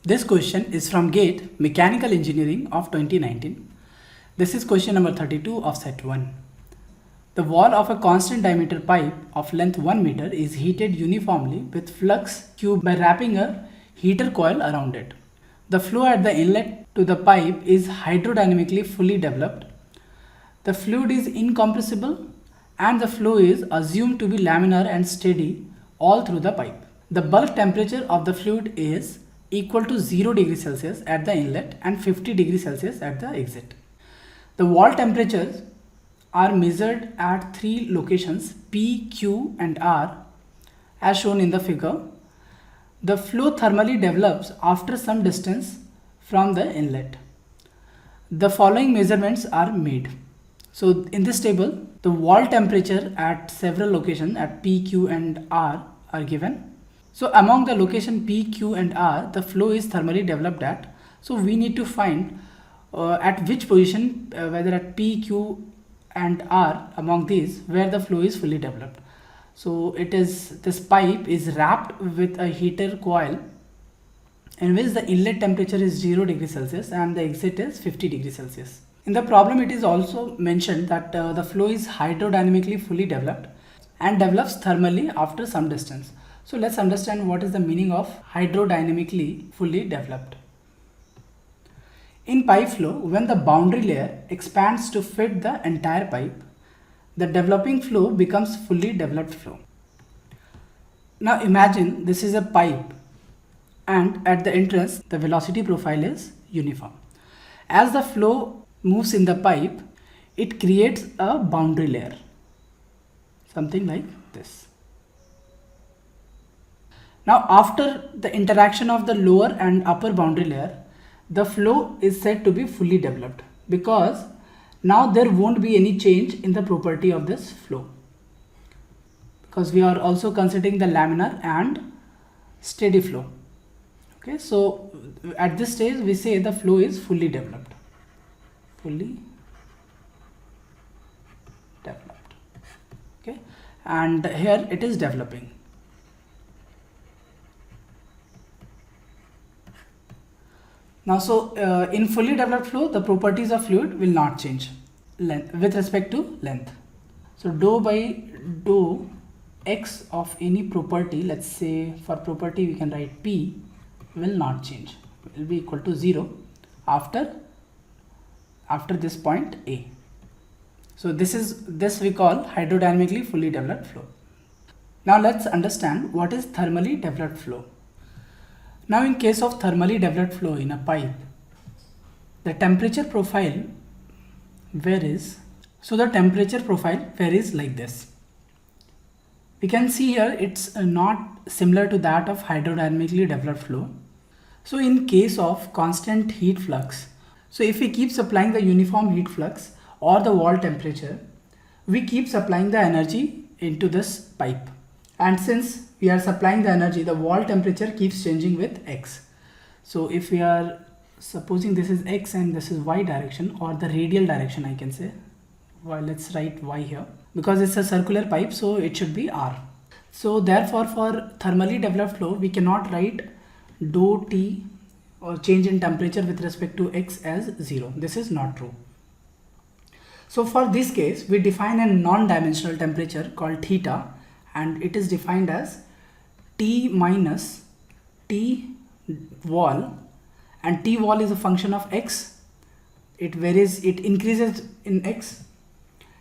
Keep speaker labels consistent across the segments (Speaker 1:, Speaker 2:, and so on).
Speaker 1: This question is from GATE Mechanical Engineering of 2019. This is question number 32 of set 1. The wall of a constant diameter pipe of length 1 meter is heated uniformly with flux Q by wrapping a heater coil around it. The flow at the inlet to the pipe is hydrodynamically fully developed. The fluid is incompressible and the flow is assumed to be laminar and steady all through the pipe. The bulk temperature of the fluid is equal to 0 degrees Celsius at the inlet and 50 degrees Celsius at the exit. The wall temperatures are measured at three locations P, Q and R as shown in the figure. The flow thermally develops after some distance from the inlet. The following measurements are made. So in this table, the wall temperature at several locations at P, Q and R are given. So among the location P, Q and R, the flow is thermally developed at. So we need to find at which position, whether at P, Q and R among these, where the flow is fully developed. So this pipe is wrapped with a heater coil in which the inlet temperature is 0 degrees Celsius and the exit is 50 degrees Celsius. In the problem, it is also mentioned that the flow is hydrodynamically fully developed and develops thermally after some distance. So let's understand what is the meaning of hydrodynamically fully developed. In pipe flow, when the boundary layer expands to fit the entire pipe, the developing flow becomes fully developed flow. Now imagine this is a pipe and at the entrance the velocity profile is uniform. As the flow moves in the pipe, it creates a boundary layer, something like this. Now after the interaction of the lower and upper boundary layer, the flow is said to be fully developed because now there won't be any change in the property of this flow, because we are also considering the laminar and steady flow. Okay, so at this stage we say the flow is fully developed. Okay, and here it is developing. Now, so in fully developed flow, the properties of fluid will not change with respect to length. So dou by dou x of any property, let's say for property we can write P, will not change. It will be equal to 0 after this point A. So this we call hydrodynamically fully developed flow. Now let's understand what is thermally developed flow. Now in case of thermally developed flow in a pipe, the temperature profile varies. So the temperature profile varies like this. We can see here it's not similar to that of hydrodynamically developed flow. So in case of constant heat flux, so if we keep supplying the uniform heat flux or the wall temperature, we keep supplying the energy into this pipe. And since we are supplying the energy, the wall temperature keeps changing with x. So if we are supposing this is x and this is y direction, or the radial direction I can say, well, let's write y here because it's a circular pipe, so it should be r. So therefore for thermally developed flow we cannot write dou T or change in temperature with respect to x as 0. This is not true. So for this case we define a non-dimensional temperature called theta, and it is defined as T minus T wall, and T wall is a function of x. It varies, it increases in x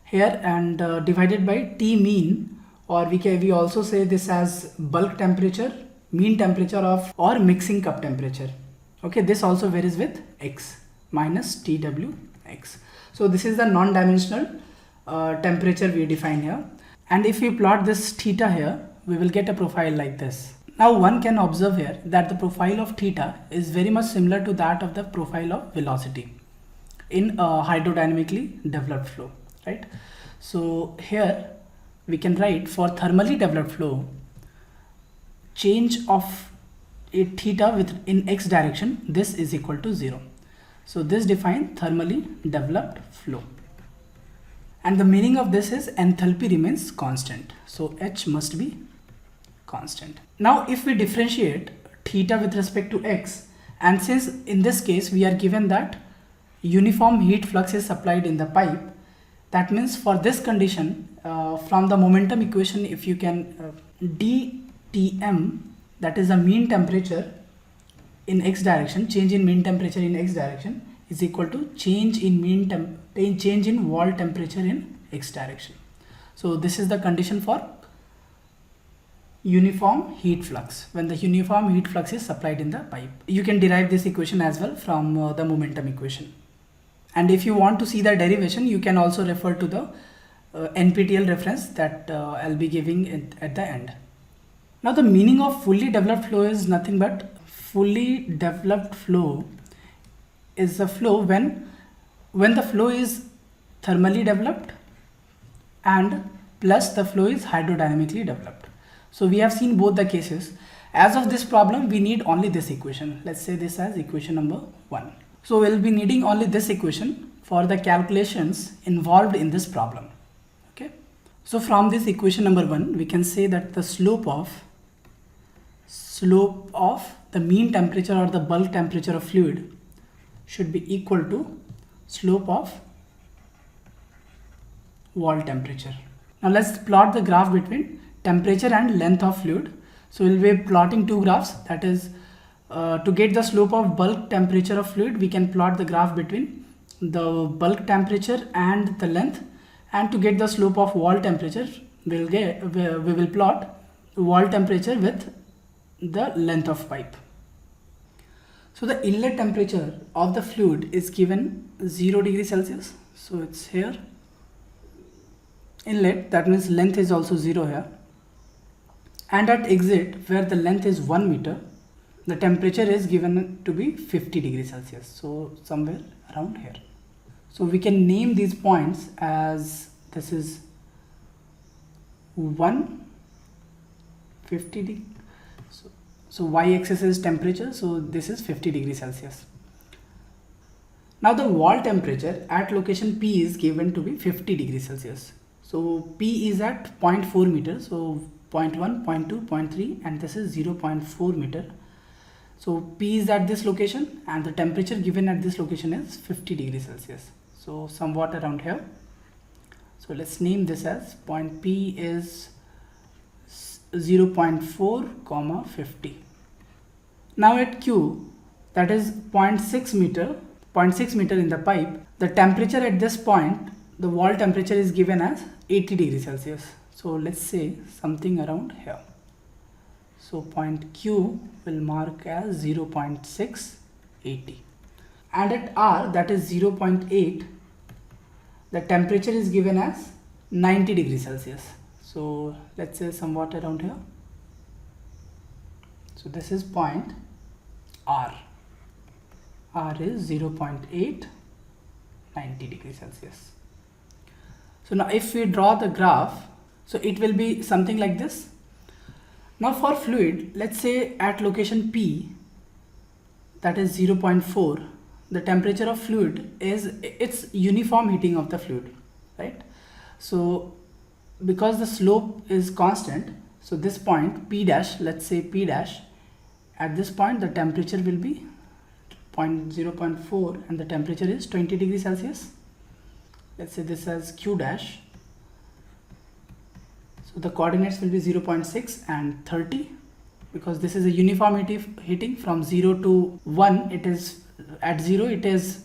Speaker 1: here, and divided by T mean, or we also say this as bulk temperature, mean temperature of, or mixing cup temperature. Okay, this also varies with x minus TWx. So this is the non-dimensional temperature we define here. And if we plot this theta here, we will get a profile like this. Now one can observe here that the profile of theta is very much similar to that of the profile of velocity in hydrodynamically developed flow, right? So here we can write for thermally developed flow, change of a theta in x direction, this is equal to 0. So this defines thermally developed flow. And the meaning of this is enthalpy remains constant. So H must be constant. Now if we differentiate theta with respect to x, And since in this case we are given that uniform heat flux is supplied in the pipe, that means for this condition, from the momentum equation, if you can dTm, that is the mean temperature in x direction, change in mean temperature in x direction, is equal to change in wall temperature in x direction. So this is the condition for uniform heat flux, when the uniform heat flux is supplied in the pipe. You can derive this equation as well from the momentum equation. And if you want to see the derivation, you can also refer to the NPTEL reference that I'll be giving at the end. Now the meaning of fully developed flow is nothing but fully developed flow is a flow when the flow is thermally developed and plus the flow is hydrodynamically developed. So we have seen both the cases. As of this problem, we need only this equation. Let's say this as equation number 1. So we'll be needing only this equation for the calculations involved in this problem. Okay. So from this equation number 1, we can say that the slope of the mean temperature or the bulk temperature of fluid should be equal to slope of wall temperature. Now let's plot the graph between temperature and length of fluid. So we'll be plotting two graphs, that is to get the slope of bulk temperature of fluid, we can plot the graph between the bulk temperature and the length, and to get the slope of wall temperature, we will plot wall temperature with the length of pipe. So the inlet temperature of the fluid is given 0 degrees Celsius. So it's here inlet, that means length is also 0 here. And at exit, where the length is 1 meter, the temperature is given to be 50 degrees Celsius. So somewhere around here. So we can name these points as this is 150 degree. So y-axis is temperature, so this is 50 degrees Celsius. Now the wall temperature at location P is given to be 50 degrees Celsius. So P is at 0.4 meter, so 0.1, 0.2, 0.3, and this is 0.4 meter. So P is at this location and the temperature given at this location is 50 degrees Celsius. So somewhat around here. So let's name this as point P is 0.4, 50. Now at Q, that is 0.6 meter in the pipe, the temperature at this point, the wall temperature is given as 80 degrees Celsius. So let's say something around here. So point Q will mark as 0.680. And at R, that is 0.8, the temperature is given as 90 degrees Celsius. So let's say somewhat around here. So this is point R. R is 0.8, 90 degrees Celsius. So now if we draw the graph, so it will be something like this. Now for fluid, let's say at location P, that is 0.4, the temperature of fluid is, it's uniform heating of the fluid, right? So because the slope is constant, so this point P dash, let's say P dash, at this point the temperature will be 0.4 and the temperature is 20 degrees Celsius. Let's say this as Q dash. So the coordinates will be 0.6 and 30, because this is a uniform heating from 0 to 1. It is at 0 it is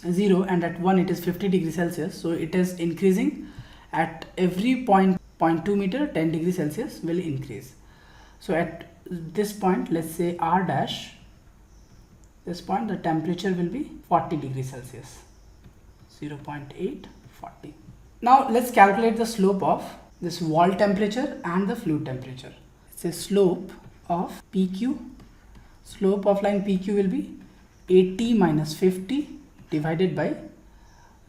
Speaker 1: 0 and at 1 it is 50 degrees Celsius. So it is increasing at every 0.2 meter, 10 degrees Celsius will increase. So at this point, let's say R dash, this point the temperature will be 40 degrees Celsius. 0.8, 40. Now let's calculate the slope of this wall temperature and the fluid temperature. It's a slope of PQ. Slope of line PQ will be 80 minus 50 divided by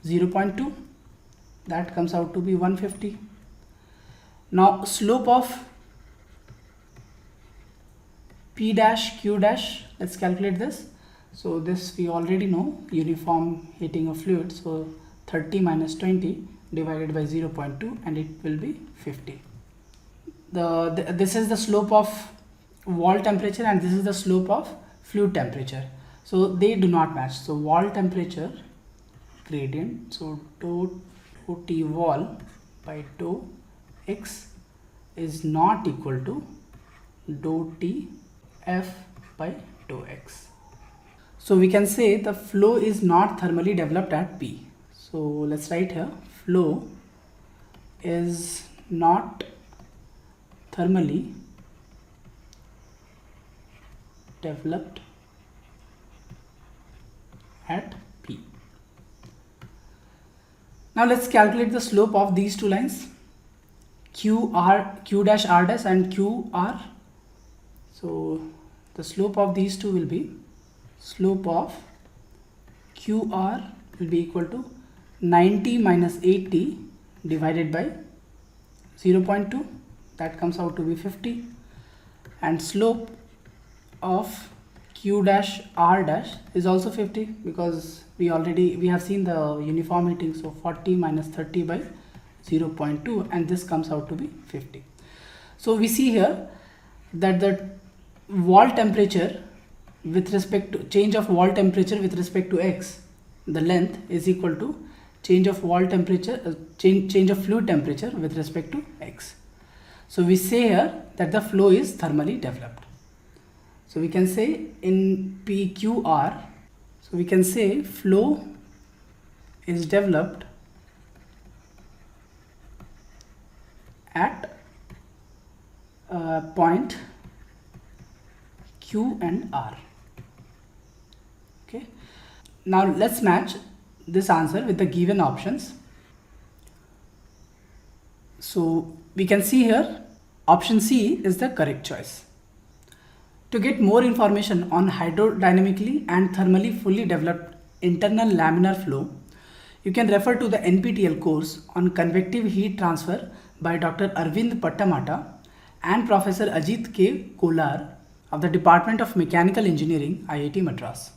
Speaker 1: 0.2. That comes out to be 150. Now slope of P dash Q dash, let's calculate this. So this we already know, uniform heating of fluid. So 30 minus 20 divided by 0.2 and it will be 50. This is the slope of wall temperature and this is the slope of fluid temperature. So they do not match. So wall temperature gradient, so dou T wall by dou X is not equal to dou T F by dou X. So we can say the flow is not thermally developed at P. So let's write here, flow is not thermally developed at P. Now let's calculate the slope of these two lines, Q dash R dash and QR. So the slope of these two will be, slope of QR will be equal to 90 minus 80 divided by 0.2, that comes out to be 50, and slope of Q dash R dash is also 50 because we have seen the uniform heating, so 40 minus 30 by 0.2, and this comes out to be 50. So we see here that the wall temperature with respect to change of wall temperature with respect to X, the length is equal to change of wall temperature, change of fluid temperature with respect to X. So we say here that the flow is thermally developed. So we can say in PQR, so we can say flow is developed at point Q and R. Okay. Now let's match this answer with the given options. So we can see here option C is the correct choice. To get more information on hydrodynamically and thermally fully developed internal laminar flow, you can refer to the NPTEL course on convective heat transfer by Dr. Arvind Pattamata and Professor Ajit K. Kolar of the Department of Mechanical Engineering, IIT Madras.